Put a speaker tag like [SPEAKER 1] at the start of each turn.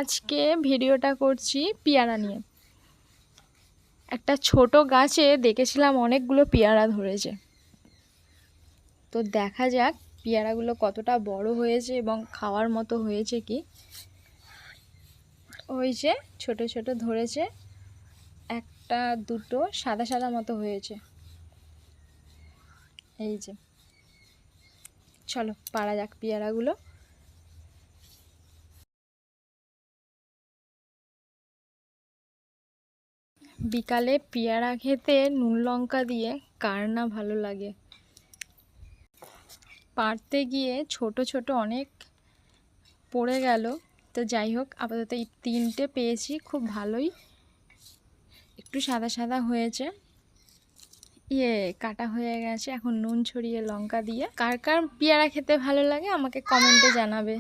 [SPEAKER 1] আজকে ভিডিওটা করছি পেয়ারা নিয়ে। একটা ছোট গাছে দেখেছিলাম অনেকগুলো পেয়ারা ধরেছে। তো দেখা যাক পেয়ারাগুলো কতটা বড় হয়েছে এবং খাওয়ার মতো হয়েছে কি। ওই যে ছোট ছোট ধরেছে, একটা দুটো সাদা সাদা মতো হয়েছে। এই যে, চলো পাড়া যাক পেয়ারাগুলো। বিকালে পেয়ারা খেতে নুন লঙ্কা দিয়ে কার না ভালো লাগে। পাড়তে গিয়ে ছোট ছোট অনেক পড়ে গেল। তো যাই হোক, আপাতত এই 3টে পেয়েছি, খুব ভালোই, একটু সাদা সাদা হয়েছে। কাটা হয়ে গেছে। এখন নুন ছড়িয়ে লঙ্কা দিয়ে। কার কার পেয়ারা খেতে ভালো লাগে আমাকে কমেন্টে জানাবে।